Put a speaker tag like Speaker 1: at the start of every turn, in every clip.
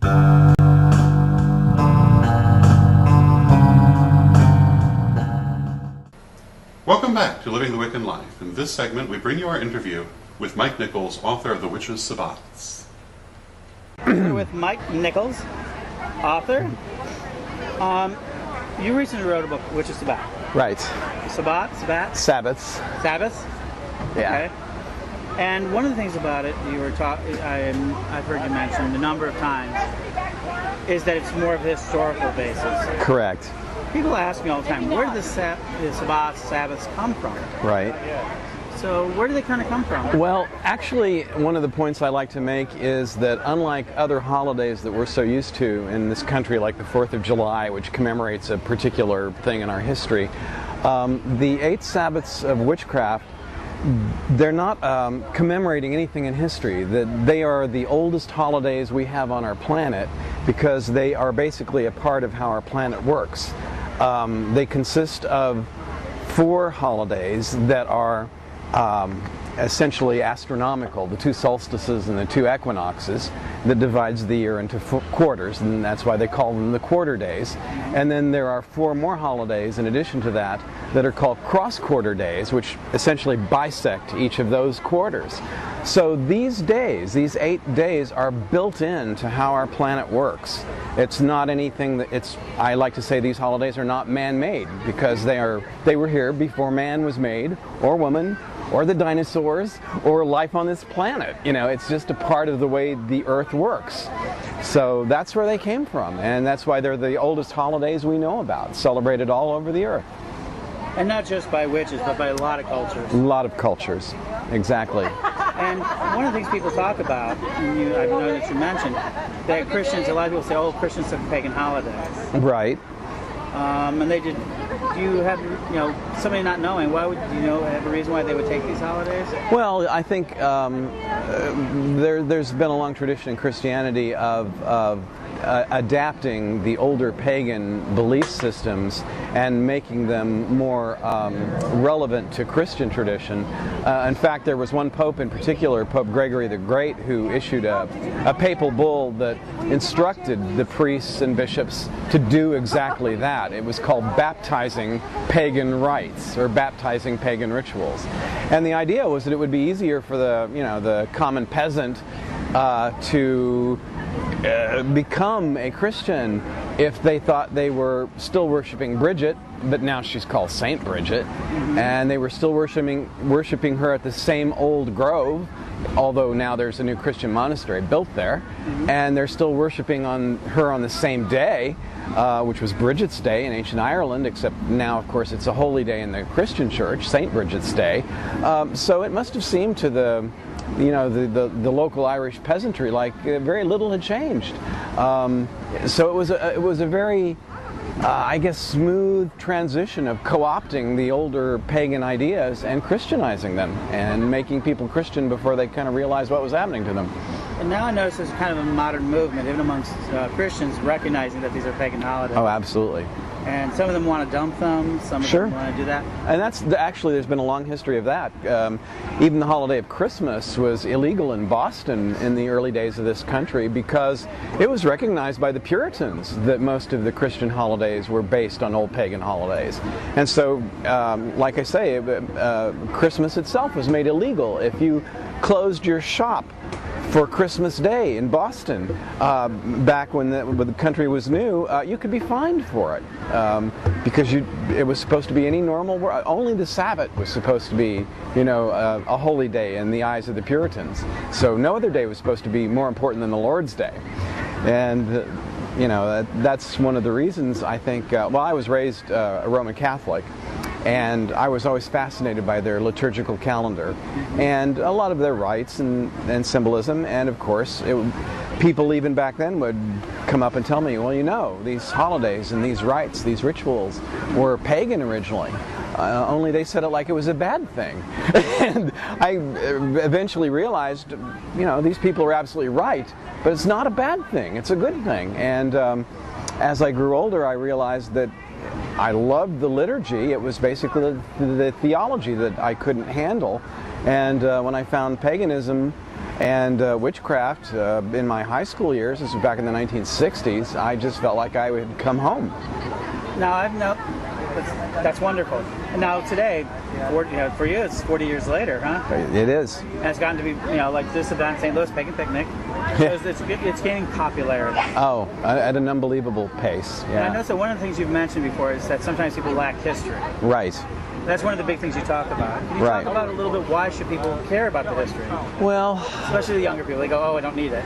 Speaker 1: Welcome back to Living the Wiccan Life. In this segment, we bring you our interview with Mike Nichols, author of The Witches' Sabbats.
Speaker 2: We're with Mike Nichols, author. You recently wrote a book, Witches' Sabbats.
Speaker 3: Right.
Speaker 2: Sabbats?
Speaker 3: Sabbats.
Speaker 2: Sabbats?
Speaker 3: Yeah.
Speaker 2: Okay. And one of the things about it, you were I've heard you mention a number of times, is that it's more of a historical basis.
Speaker 3: Correct.
Speaker 2: People ask me all the time, where do the Sabbats come from?
Speaker 3: Right.
Speaker 2: So where do they kind of come from?
Speaker 3: Well, actually, one of the points I like to make is that unlike other holidays that we're so used to in this country, like the 4th of July, which commemorates a particular thing in our history, the 8 Sabbats of witchcraft, they're not commemorating anything in history. They are the oldest holidays we have on our planet because they are basically a part of how our planet works. They consist of 4 holidays that are essentially astronomical, the 2 solstices and the 2 equinoxes that divides the year into quarters, and that's why they call them the quarter days. And then there are 4 more holidays in addition to that that are called cross-quarter days, which essentially bisect each of those quarters. So these days, these 8 days, are built into how our planet works. It's not anything that I like to say these holidays are not man-made, because they were here before man was made, or woman, or the dinosaurs, or life on this planet. You know, it's just a part of the way the Earth works. So that's where they came from, and that's why they're the oldest holidays we know about, celebrated all over the Earth.
Speaker 2: And not just by witches, but by a lot of cultures.
Speaker 3: A lot of cultures, exactly.
Speaker 2: And one of the things people talk about, and I know that you mentioned, that Christians, a lot of people say, oh, Christians took pagan holidays.
Speaker 3: Right.
Speaker 2: And they did. Do you have, somebody not knowing, why would have a reason why they would take these holidays?
Speaker 3: Well, I think there's been a long tradition in Christianity of adapting the older pagan belief systems and making them more relevant to Christian tradition. In fact, there was one pope in particular, Pope Gregory the Great, who issued a papal bull that instructed the priests and bishops to do exactly that. It was called baptizing pagan rites, or baptizing pagan rituals. And the idea was that it would be easier for the common peasant to become a Christian if they thought they were still worshiping Bridget, but now she's called Saint Bridget, and they were still worshiping her at the same old grove, although now there's a new Christian monastery built there, and they're still worshiping her on the same day, which was Bridget's Day in ancient Ireland, except now, of course, it's a holy day in the Christian church, Saint Bridget's Day. So it must have seemed to the local Irish peasantry like very little had changed. So it was a very, I guess, smooth transition of co-opting the older pagan ideas and Christianizing them and making people Christian before they kind of realized what was happening to them.
Speaker 2: And now I notice there's kind of a modern movement, even amongst Christians, recognizing that these are pagan holidays.
Speaker 3: Oh, absolutely.
Speaker 2: And some of them want to dump them, some of them want to do that.
Speaker 3: And that's actually, there's been a long history of that. Even the holiday of Christmas was illegal in Boston in the early days of this country because it was recognized by the Puritans that most of the Christian holidays were based on old pagan holidays. And so, like I say, Christmas itself was made illegal. If you closed your shop for Christmas Day in Boston, back when the country was new, you could be fined for it because it was supposed to be any normal. Only the Sabbath was supposed to be, a holy day in the eyes of the Puritans. So no other day was supposed to be more important than the Lord's Day, and that's one of the reasons I think. Well, I was raised a Roman Catholic, and I was always fascinated by their liturgical calendar and a lot of their rites and symbolism. And of course, people even back then would come up and tell me, well, these holidays and these rites, these rituals were pagan originally. Only they said it like it was a bad thing. And I eventually realized, these people are absolutely right, but it's not a bad thing. It's a good thing. And as I grew older, I realized that I loved the liturgy. It was basically the theology that I couldn't handle. And when I found paganism, And witchcraft, in my high school years, this was back in the 1960s, I just felt like I would come home.
Speaker 2: Now, that's wonderful. And now today, for you, it's 40 years later, huh?
Speaker 3: It is.
Speaker 2: And it's gotten to be, like this event, St. Louis Pagan Picnic. It's gaining popularity.
Speaker 3: Oh, at an unbelievable pace. Yeah.
Speaker 2: And I know that one of the things you've mentioned before is that sometimes people lack history.
Speaker 3: Right.
Speaker 2: That's one of the big things you talk about. Can you talk about a little bit why should people care about the history?
Speaker 3: Well,
Speaker 2: especially the younger people, they go, "Oh, I don't need it."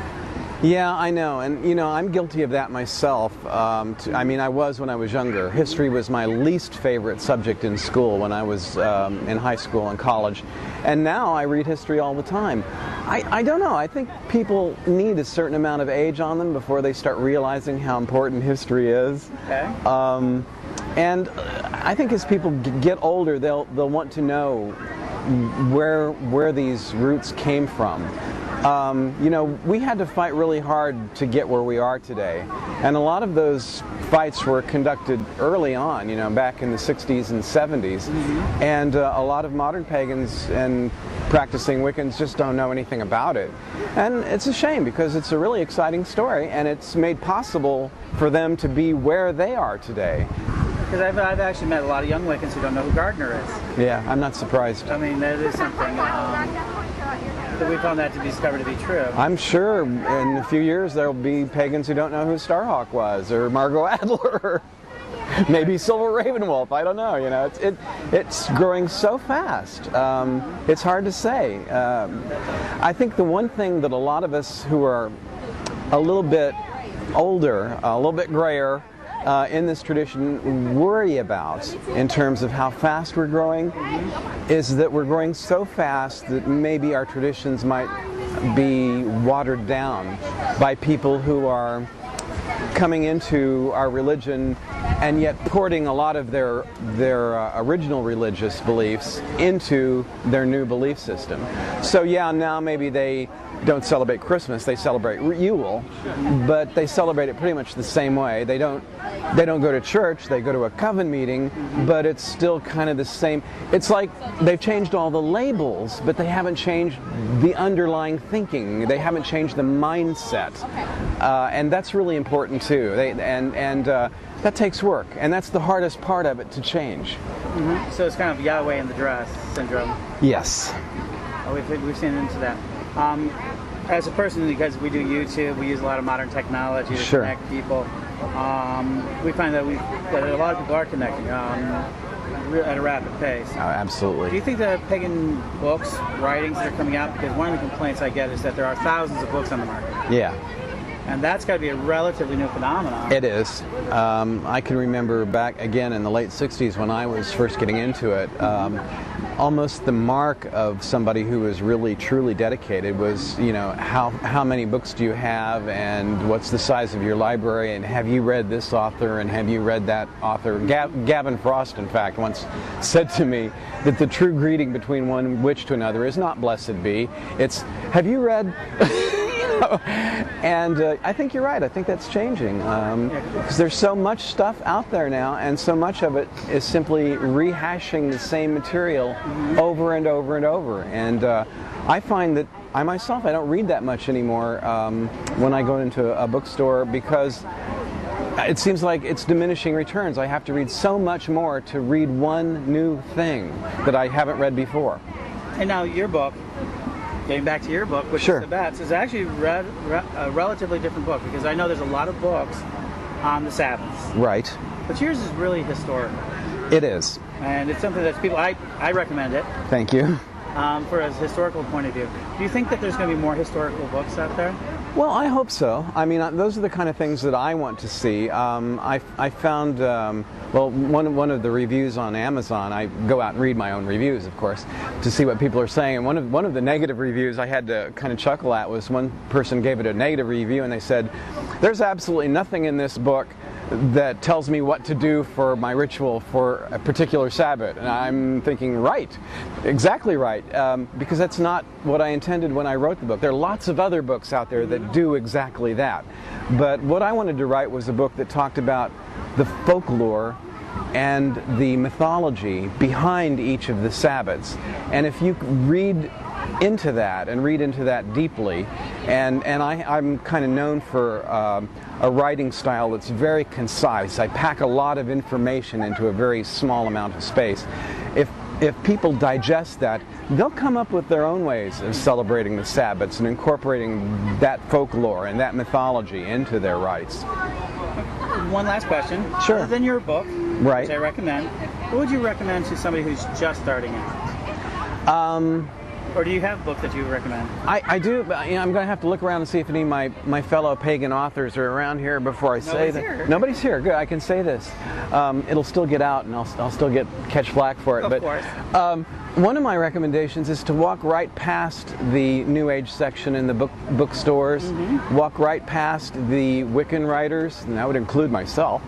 Speaker 3: Yeah, I know, and I'm guilty of that myself. I mean, I was when I was younger. History was my least favorite subject in school when I was in high school and college, and now I read history all the time. I don't know. I think people need a certain amount of age on them before they start realizing how important history is.
Speaker 2: Okay.
Speaker 3: And I think as people get older, they'll want to know where these roots came from. We had to fight really hard to get where we are today, and a lot of those fights were conducted early on, back in the 60s and 70s, and a lot of modern pagans and practicing Wiccans just don't know anything about it. And it's a shame because it's a really exciting story, and it's made possible for them to be where they are today.
Speaker 2: Because I've actually met a lot of young Wiccans who don't know who Gardner is.
Speaker 3: Yeah, I'm not surprised.
Speaker 2: I mean, that is something that we found that to be discovered to be true.
Speaker 3: I'm sure in a few years there'll be pagans who don't know who Starhawk was, or Margot Adler, or maybe Silver Ravenwolf. I don't know. It's growing so fast. It's hard to say. I think the one thing that a lot of us who are a little bit older, a little bit grayer, in this tradition worry about in terms of how fast we're growing is that we're growing so fast that maybe our traditions might be watered down by people who are coming into our religion and yet porting a lot of their original religious beliefs into their new belief system. So yeah, now maybe they don't celebrate Christmas, they celebrate Yule, but they celebrate it pretty much the same way. They don't go to church, they go to a coven meeting, but it's still kind of the same. It's like they've changed all the labels, but they haven't changed the underlying thinking. They haven't changed the mindset, and that's really important too. That takes work, and that's the hardest part of it to change.
Speaker 2: So it's kind of Yahweh in the dress syndrome.
Speaker 3: Yes.
Speaker 2: We've seen into that. As a person, because we do YouTube, we use a lot of modern technology to connect people. We find that a lot of people are connecting at a rapid pace.
Speaker 3: Oh, absolutely.
Speaker 2: Do you think that pagan books, writings that are coming out, because one of the complaints I get is that there are thousands of books on the market.
Speaker 3: Yeah.
Speaker 2: And that's got to be a relatively new phenomenon.
Speaker 3: It is. I can remember back again in the late 60s when I was first getting into it, almost the mark of somebody who was really truly dedicated was, how many books do you have, and what's the size of your library, and have you read this author, and have you read that author? Gavin Frost, in fact, once said to me that the true greeting between one witch to another is not blessed be, it's, have you read... And I think you're right. I think that's changing because there's so much stuff out there now, and so much of it is simply rehashing the same material over and over and over. And I find that I myself, I don't read that much anymore when I go into a bookstore because it seems like it's diminishing returns. I have to read so much more to read one new thing that I haven't read before.
Speaker 2: And now your book, getting back to your book, which is Sabbats, is actually a relatively different book because I know there's a lot of books on the Sabbats.
Speaker 3: Right.
Speaker 2: But yours is really historical.
Speaker 3: It is.
Speaker 2: And it's something that people, I recommend it.
Speaker 3: Thank you.
Speaker 2: For a historical point of view. Do you think that there's going to be more historical books out there?
Speaker 3: Well, I hope so. I mean, those are the kind of things that I want to see. I found, one of the reviews on Amazon, I go out and read my own reviews, of course, to see what people are saying. And one of the negative reviews I had to kind of chuckle at was one person gave it a negative review and they said, "There's absolutely nothing in this book that tells me what to do for my ritual for a particular Sabbat." And I'm thinking, right, exactly right, because that's not what I intended when I wrote the book. There are lots of other books out there that do exactly that. But what I wanted to write was a book that talked about the folklore and the mythology behind each of the Sabbats. And if you read into that and read into that deeply. And I'm kind of known for a writing style that's very concise. I pack a lot of information into a very small amount of space. If people digest that, they'll come up with their own ways of celebrating the Sabbats and incorporating that folklore and that mythology into their rites.
Speaker 2: One last question.
Speaker 3: Sure.
Speaker 2: Other than your book,
Speaker 3: right,
Speaker 2: which I recommend, what would you recommend to somebody who's just starting out? Or do you have a book that you recommend?
Speaker 3: I do, but I'm going to have to look around and see if any of my fellow pagan authors are around here before I say that.
Speaker 2: Here.
Speaker 3: Nobody's here. Good, I can say this. It'll still get out, and I'll still catch flack for it.
Speaker 2: Of course.
Speaker 3: One of my recommendations is to walk right past the New Age section in the bookstores, walk right past the Wiccan writers, and that would include myself,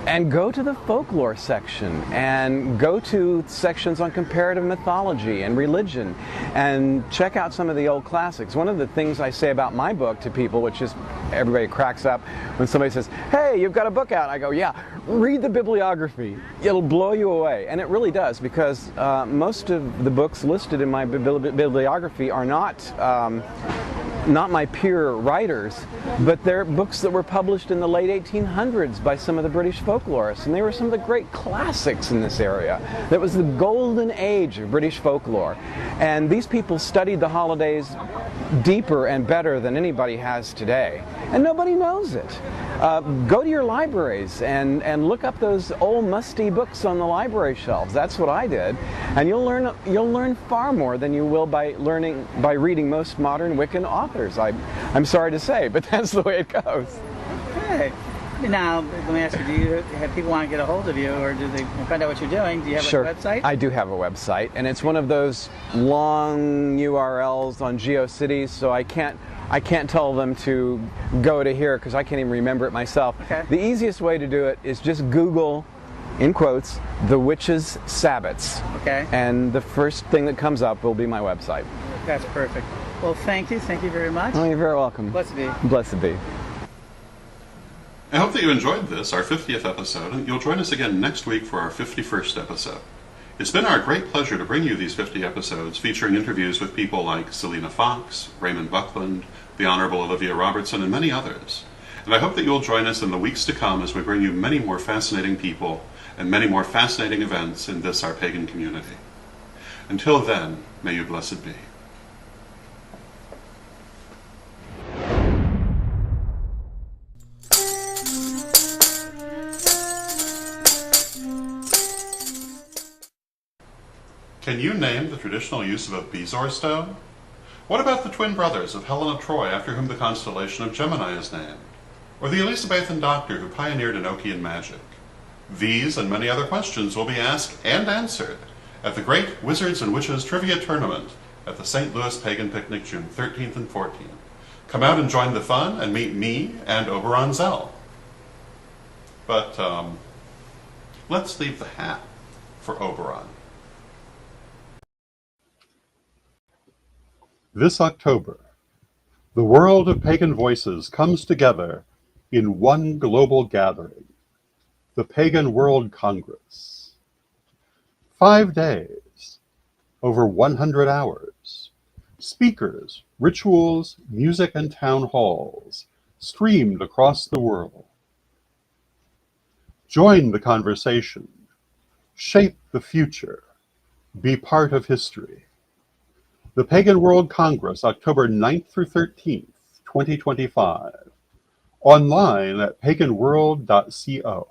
Speaker 3: and go to the folklore section, and go to sections on comparative mythology and religion, and check out some of the old classics. One of the things I say about my book to people, which is everybody cracks up when somebody says, "Hey, you've got a book out." I go, "Yeah, read the bibliography. It'll blow you away." And it really does, because most of the books listed in my bibliography are not my peer writers, but they're books that were published in the late 1800s by some of the British folklorists, and they were some of the great classics in this area. That was the golden age of British folklore, and these people studied the holidays deeper and better than anybody has today, and nobody knows it. Go to your libraries and look up those old musty books on the library shelves. That's what I did, and you'll learn far more than you will by reading most modern Wiccan authors. I'm sorry to say, but that's the way it goes.
Speaker 2: Okay. Now, let me ask you, do you have people want to get a hold of you, or do they find out what you're doing? Do you have
Speaker 3: Sure.
Speaker 2: a website?
Speaker 3: I do have a website, and it's one of those long URLs on GeoCities, so I can't tell them to go to here because I can't even remember it myself.
Speaker 2: Okay.
Speaker 3: The easiest way to do it is just Google, in quotes, "the witches' Sabbats."
Speaker 2: Okay.
Speaker 3: And the first thing that comes up will be my website.
Speaker 2: That's perfect. Well, thank you very much.
Speaker 3: Oh, you're very welcome.
Speaker 2: Blessed be.
Speaker 3: Blessed be.
Speaker 1: I hope that you enjoyed this, our 50th episode, and you'll join us again next week for our 51st episode. It's been our great pleasure to bring you these 50 episodes featuring interviews with people like Selena Fox, Raymond Buckland, the Honorable Olivia Robertson, and many others. And I hope that you'll join us in the weeks to come as we bring you many more fascinating people and many more fascinating events in this, our pagan community. Until then, may you blessed be. Can you name the traditional use of a bezoar stone? What about the twin brothers of Helen of Troy, after whom the constellation of Gemini is named? Or the Elizabethan doctor who pioneered Enochian magic? These and many other questions will be asked and answered at the Great Wizards and Witches Trivia Tournament at the St. Louis Pagan Picnic June 13th and 14th. Come out and join the fun and meet me and Oberon Zell. But, let's leave the hat for Oberon. This October, the world of pagan voices comes together in one global gathering, the Pagan World Congress. 5 days, over 100 hours, speakers, rituals, music, and town halls streamed across the world. Join the conversation, shape the future, be part of history. The Pagan World Congress, October 9th through 13th, 2025. Online at paganworld.co.